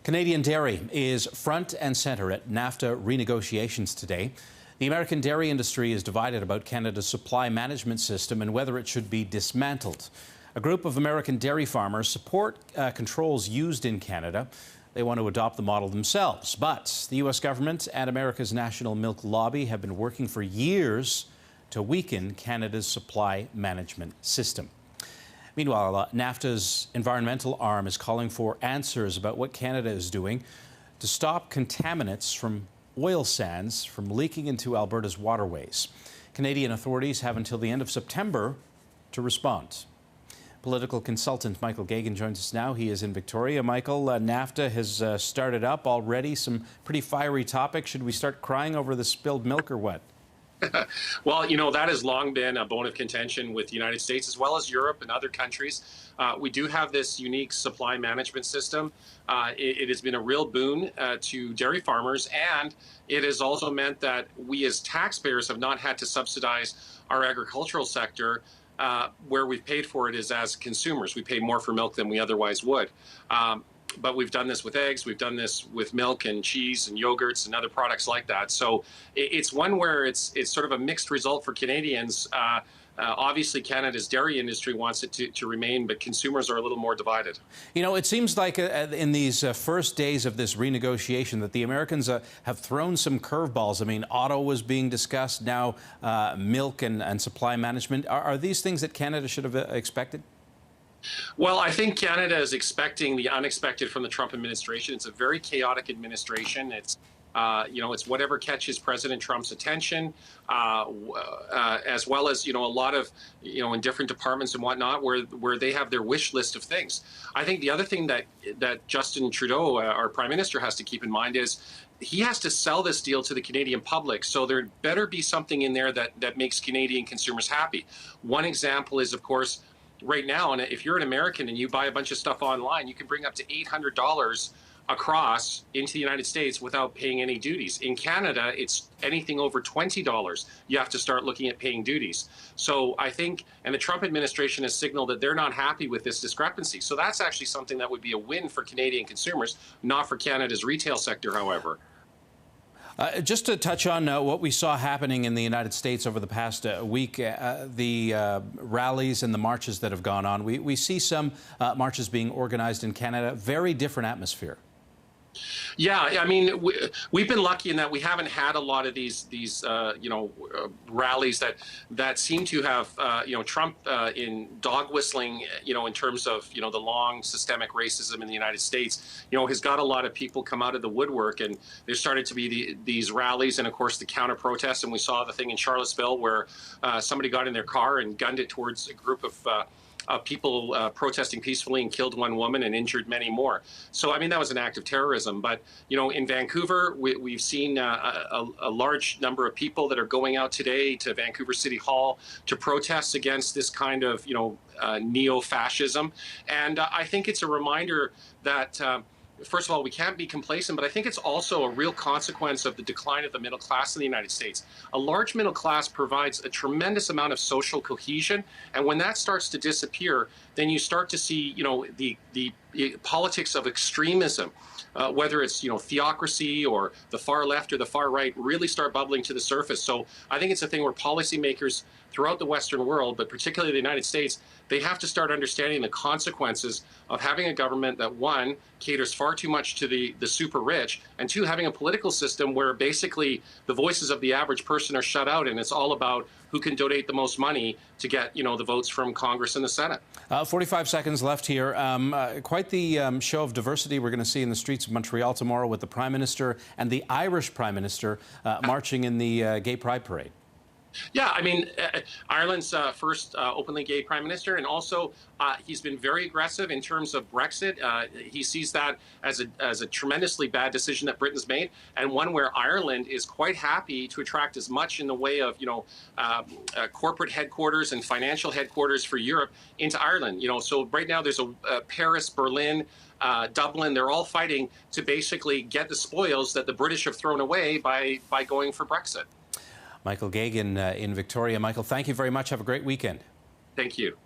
Canadian dairy is front and centre at NAFTA renegotiations today. The American dairy industry is divided about Canada's supply management system and whether it should be dismantled. A group of American dairy farmers support controls used in Canada. They want to adopt the model themselves. But the U.S. government and America's national milk lobby have been working for years to weaken Canada's supply management system. Meanwhile, NAFTA's environmental arm is calling for answers about what Canada is doing to stop contaminants from oil sands from leaking into Alberta's waterways. Canadian authorities have until the end of September to respond. Political consultant Michael Geoghegan joins us now. He is in Victoria. Michael, NAFTA has started up already. Some pretty fiery topics. Should we start crying over the spilled milk or what? Well, you know, that has long been a bone of contention with the United States as well as Europe and other countries. We do have this unique supply management system. It has been a real boon to dairy farmers, and it has also meant that we as taxpayers have not had to subsidize our agricultural sector. Where we've paid for it is as consumers. We pay more for milk than we otherwise would. But we've done this with eggs, we've done this with milk and cheese and yogurts and other products like that. So it's one where it's sort of a mixed result for Canadians. Obviously, Canada's dairy industry wants it to remain, but consumers are a little more divided. You know, it seems like in these first days of this renegotiation that the Americans have thrown some curveballs. I mean, auto was being discussed, now milk and supply management. Are these things that Canada should have expected? Well, I think Canada is expecting the unexpected from the Trump administration. It's a very chaotic administration. It's it's whatever catches President Trump's attention, as well as, a lot of, in different departments and whatnot, where they have their wish list of things. I think the other thing that Justin Trudeau, our Prime Minister, has to keep in mind is he has to sell this deal to the Canadian public. So there better be something in there that makes Canadian consumers happy. One example is, of course, right now, and if you're an American and you buy a bunch of stuff online, you can bring up to $800 across into the United States without paying any duties. In Canada, it's anything over $20. You have to start looking at paying duties. So I think, and the Trump administration has signaled that they're not happy with this discrepancy. So that's actually something that would be a win for Canadian consumers, not for Canada's retail sector, however. Just to touch on what we saw happening in the United States over the past week, the rallies and the marches that have gone on. We see some marches being organized in Canada, very different atmosphere. Yeah, I mean, we've been lucky in that we haven't had a lot of these rallies that seem to have, Trump in dog whistling, in terms of, the long systemic racism in the United States, has got a lot of people come out of the woodwork, and there started to be these rallies and, of course, the counter protests. And we saw the thing in Charlottesville where somebody got in their car and gunned it towards a group of people protesting peacefully and killed one woman and injured many more. So, I mean, that was an act of terrorism. But, in Vancouver, we've seen a large number of people that are going out today to Vancouver City Hall to protest against this kind of, neo-fascism. And I think it's a reminder that first of all, we can't be complacent, but I think it's also a real consequence of the decline of the middle class in the United States. A large middle class provides a tremendous amount of social cohesion, and when that starts to disappear, then you start to see, the politics of extremism, whether it's, theocracy or the far left or the far right, really start bubbling to the surface. So I think it's a thing where policymakers throughout the Western world, but particularly the United States, they have to start understanding the consequences of having a government that, one, caters far too much to the super rich, and two, having a political system where basically the voices of the average person are shut out, and it's all about who can donate the most money to get, the votes from Congress and the Senate. 45 seconds left here. Quite the show of diversity we're going to see in the streets of Montreal tomorrow with the Prime Minister and the Irish Prime Minister marching in the Gay Pride Parade. Yeah, I mean, Ireland's first openly gay prime minister, and also he's been very aggressive in terms of Brexit. He sees that as a tremendously bad decision that Britain's made, and one where Ireland is quite happy to attract as much in the way of, corporate headquarters and financial headquarters for Europe into Ireland. So right now there's a Paris, Berlin, Dublin, they're all fighting to basically get the spoils that the British have thrown away by going for Brexit. Michael Geoghegan in Victoria. Michael, thank you very much. Have a great weekend. Thank you.